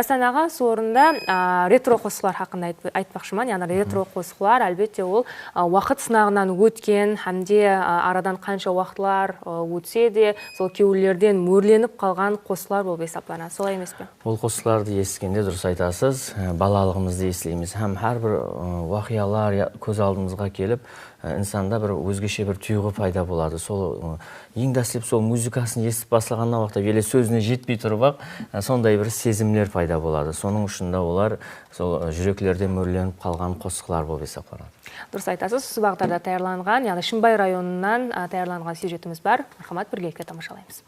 Астанаға сорында ретро қосқылар хақында айтпақшыман. Яғни ретро қосқылар әлбетте ол уақыт сынағынан өткен, әмде арадан қанша уақытлар өтсе де, сол кеулерден мөрленіп қалған қосқылар болып есептелінеді. Солай емес пе? Ол қосқыларды естігенде дұрыс айтасыз, балалығымызды естілейміз. Һәм әрбір уақиялар көз алдымызға келіп, инсанда бір өзгеше бір түйгі пайда болады. Сол ең дәслеп сол музыкасын естіп басылғаннан уақытта еле сөзіне жетпей тұрып, сондай бір сезімлер пайда болады. Соның ұшында олар сол жүректерде мөрленіп қалған қосқылар болып есептелінеді. Дұрыс айтасыз, осы бағдарда таярланған, яғни Шымбай районынан таярланған сюжетіміз бар. Мархамат, біргелікте тамашалаймыз.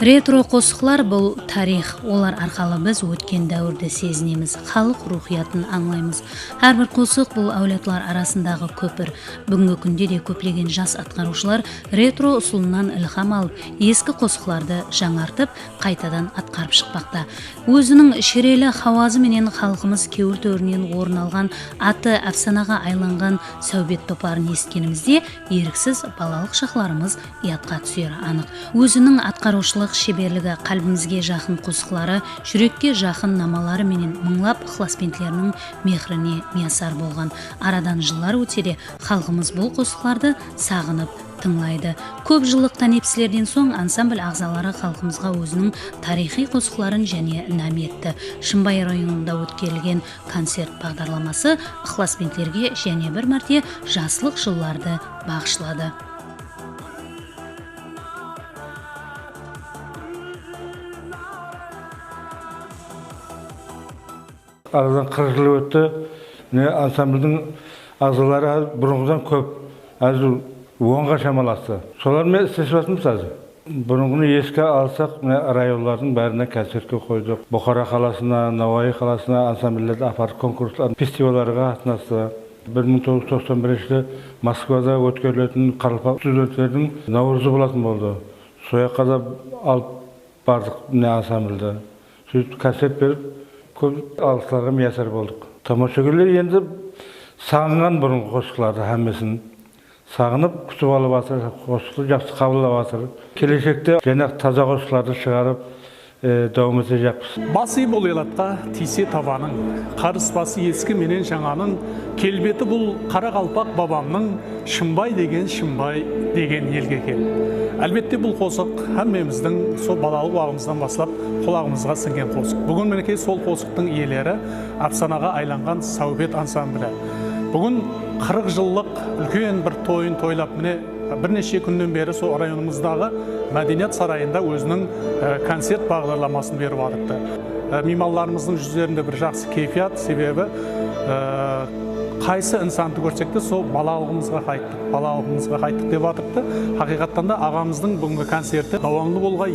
Ретро қосқылар бұл тарих, олар арқалы біз өткен дәуірді сезінеміз, халық рухиятын аңлаймыз. Әрбір қосық бұл әулетлар арасындағы көпір. Бүгінгі күнде де көплеген жас атқарушылар ретро ұсылынан ілхам алып, ескі қосқыларды жаңартып, қайтадан атқарып шықпақта. Өзінің шерелі хауазы менен халқымыз кеуіл төрінен орын алған, аты әфсанаға айланған сәубет топарын ескенімізде, еріксіз балалық шақларымыз ұятқа түсері анық. Өзінің атқарушылық шеберлігі, қалбімізге жақын қосқылары, жүрекке жақын намалары менен мыңлап ықласпентлерінің мехріне миясар болған. Арадан жылдар өтсе де, халқымыз бұл қосқыларды сағынып тыңлайды. Көп жылдық тәнепсілерден соң ансамбль ағзалары халқымызға өзінің тарихи қосқыларын және нәм етті. Шымбай районында өткерілген концерт бағдарламасы ықласпенттерге және бір мәрте жаслық жылларды бағышлады. Арадан 40 жыл өтті. Ансамбльдің ағзалары бұрынғыдан көп, әзір 10-ға шамаласты. Солармен істесіп жатырмыз әзір. Бұрынғыны еске алсақ, районлардың бәріне концертке қойдық. Бұқара қаласына, Науаи қаласына ансамбльдерді апарып конкурстар, фестиваларға қатынасты. 1991-де Москвада өткерілетін Қаралпақ студенттердің наурызы болатын болды. Сояққа да алып бардық ансамбльді. Сөйтіп концерт беріп, көп алғыстарға миясар болдық. Тамашагерлер енді сағынған бұрынғы қосқыларды әммесін сағынып, күтіп алып жатыр, қосқылы жақсы қабылдап жатыр. Келешекте және таза қосқыларды шығарып, давам ете жақпыз. Басы бол елатқа тисе табаның, қарыс басы ескі менен жаңаның, келбеті бұл қара қалпақ бабамның, Шымбай деген елге кел. Әлбетте бұл қосық әммеміздің сол балалық уағымыздан басылап құлағымызға сіңген қосық. Бүгін мінекей сол қосықтың иелері әфсанаға айланған сәубет ансамблі. Бүгін 40 жыллық үлкен бір тойын тойлап, міне бірнеше күннен бері сол районымыздағы мәдениет сарайында өзінің концерт бағдарламасын беріп жатырды. Меймандарымыздың жүздерінде бір жақсы кейфият, себебі қайсы инсанды көрсек те сол балалығымызға қайттық деп жатырды. Хақиқаттан да ағамыздың бүгінгі концерті давамды болғай.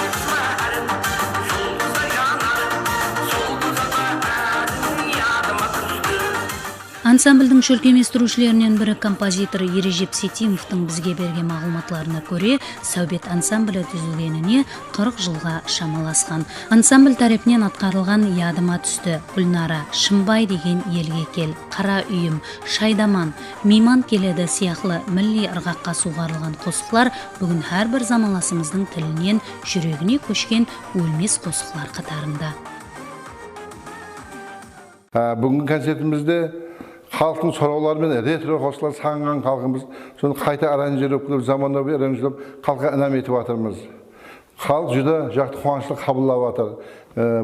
Ансамбльдің шөлкеместірушілерінен бірі композитор Ережеп Сетимовтың бізге берген мағлұматларына көре, сәубет ансамблі түзілгеніне 40 жылға шамаласқан. Ансамбль тарапынан атқарылған ядыма түсті. Гүлнара, Шымбай деген елге кел, Қара үйім, Шайдаман, Мейман келеді сияқлы милли ырғаққа суғарылған қосқылар бүгін әрбір замаласымыздың тілінен жүрегіне көшкен өлмес қосқылар қатарында. Бүгінгі концертімізде халықтың сұрауларымен ретро қосқылар сағынған халқымыз, соны қайта аранжировка қылып, заманауи аранжировка қылып, халыққа інәм етіп жатырмыз. Халық жүдә жақты қуанышлық қабылдап жатыр.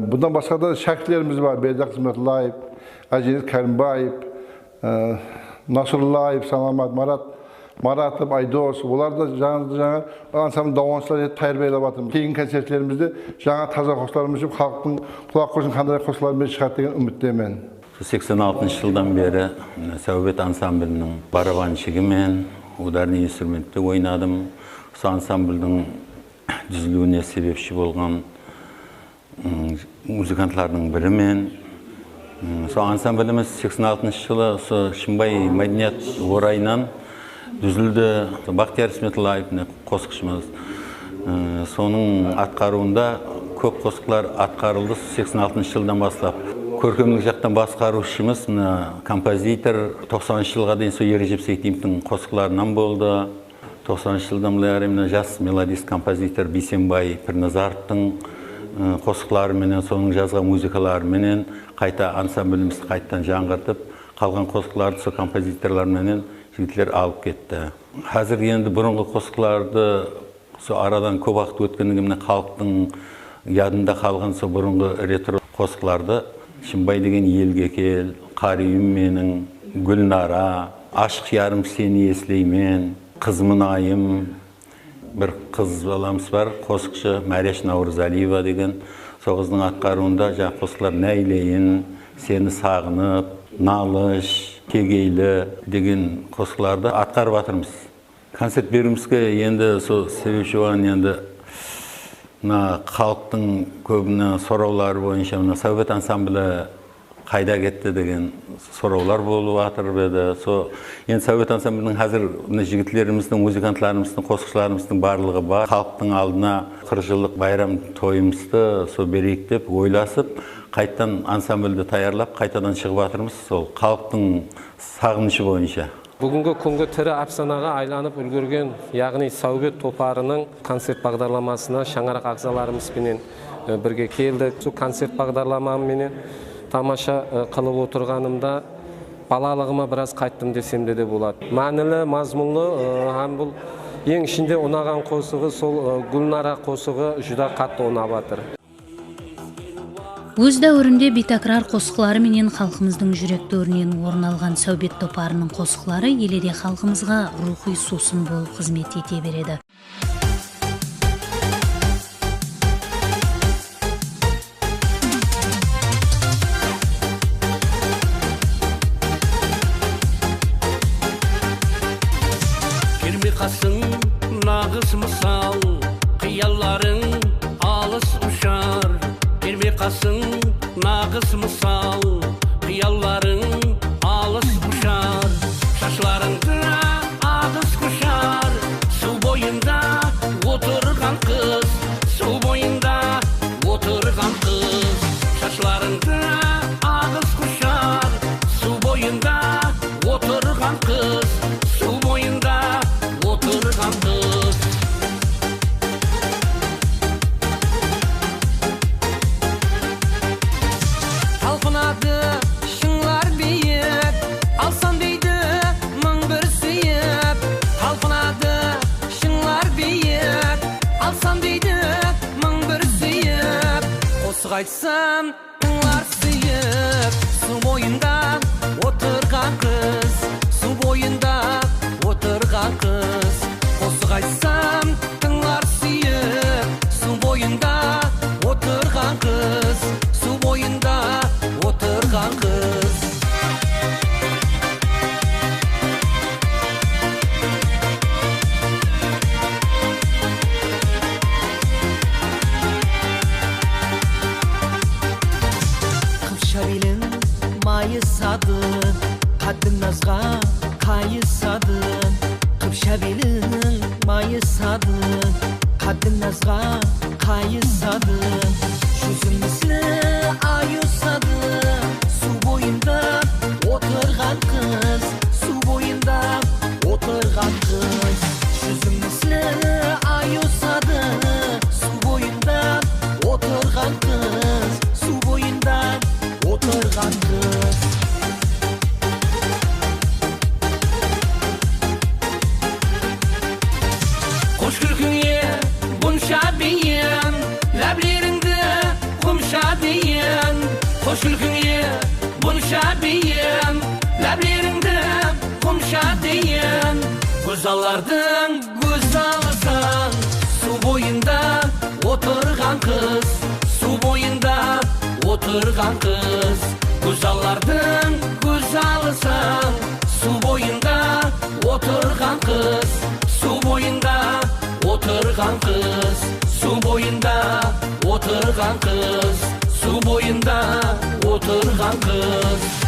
Бұдан басқа да шәкірттеріміз бар. Бердақ Сматлаев, Әженет Кәрімбаев, Насырлаев, Саламат Маратов, Айдос, олар да жаңа ансамбль даваншылар етіп тәрбиелеп жатырмыз. Кейінгі концерттерімізде жаңа таза қосқыларымыз жүріп, халықтың құлақ қойсын қандай қосқылармен шығады деген үміттемін. 86 жылдан бері сәубет ансамблінің барабаншығы мен ударный инструментті ойнадым. Осы ансамблдің түзілуіне себепші болған музыкантлардың бірі мен. Сол ансамбліміз 86 жылы Шымбай мәдениет орайынан түзілді. Бақтияр Сметлаев қосықшымыз. Соның атқаруында көп қосқылар атқарылды 86 жылдан бастап. Көркемдік жақтан басқарушымыз композитор 90 жылға дейін сол Ережеп Сейтимовтың қосқыларынан болды. 90 жылдан былай жас мелодист композитор Бейсенбай Пірназаровтың қосқыларыменен, соның жазған музыкаларыменен қайта ансамблімізді қайттан жаңғыртып, қалған қосқыларды сол композиторларменен жігітлер алып кетті. Қазір енді бұрынғы қосқыларды сол арадан көп уақыт өткендігімен халықтың ядында қалған сол бұрынғы ретро қосқыларды Шымбай деген елге кел, Қариым менің, Гүлнара, Ашық ярым сені еслеймен, Қызмын айым, бір қыз баламыз бар, қосықшы Мәреш Наурызалиева деген. Сол қыздың атқаруында жаңа қосқылар Нәйлейін, Сені сағынып, Налыш, Кегейлі деген қосқыларды атқарып жатырмыз. Концерт беруімізге енді сол себепші болған енді халықтың көбіне сұраулары бойынша Совет ансамблі қайда кетті деген сұраулар болып жатыр еді. Енді Совет ансамблінің қазір жігітлеріміздің, музыкантларымыздың, қосықшыларымыздың барлығы бар. Халықтың алдына 40 жылдық байрам тойымызды сол берейік деп ойласып, қайттан ансамбльді таярлап, қайтадан шығып жатырмыз. Сол халықтың сағынышы бойынша. Бүгінгі күнгі тірі әпсанаға айланып үлгерген, яғни Совет топарының концерт бағдарламасына шаңарақ ағзаларымызбенен бірге келдік. Сол концерт бағдарламаменен тамаша қылып отырғанымда балалығыма біраз қайттым десем де болады. Мәнілі, мазмұнлы, һәм бұл ең ішінде ұнаған қосығы сол Гүлнара қосығы жүда қатты ұнап жатыр. Өз дәуірінде бейтакрар қосқылары менен халқымыздың жүрек төрінен орын алған Совет топарының қосқылары еледе халқымызға рухи сусын болып қызмет ете береді. Кермеқасың нағыз мысал, қиялларың алыс ұшар. Кермеқасың нағыз мысал, қиялларың алыс ұшар. Шашларыңды ағыс құшар, су бойында отырған қыз, су бойында отырған қыз. Шашларыңды ағыс құшар, су бойында отырған қыз, су бойында отырған қыз. Талпынады шыңлар биік, алсам дейді мың бір сүйіп. Талпынады шыңлар биік, алсам дейді мың бір сүйіп. Қосық айтсам тыңлар сүйіп, су бойында отырған қыз, су бойында отырған қыз. Қосық айтсам тыңлар сүйіп, су бойында отырған қыз, су бойында отырған қыз. Қыпшабелін майысады, қаддың назға қайысады. Қыпшабелін майысады, қаддың назға қайысады. Жүзім міслі аюсады, су бойында отырған қыз, су бойында отырған қыз. Жүзім міслі аюсады, су бойында отырған қыз, су бойында отырған қыз. Қош күлкіңе бұнша бейін, ләблеріңді құмша дейін. Қош күлкіңе бұнша бейін, ләблеріңді құмша дейін. Көзалардың көзалысың, су бойында отырған қыз, су бойында отырған қыз. Көзалардың көзалысың, су бойында отырған қыз, су бойында отырған қыз, су бойында отырған қыз, су бойында отырған қыз.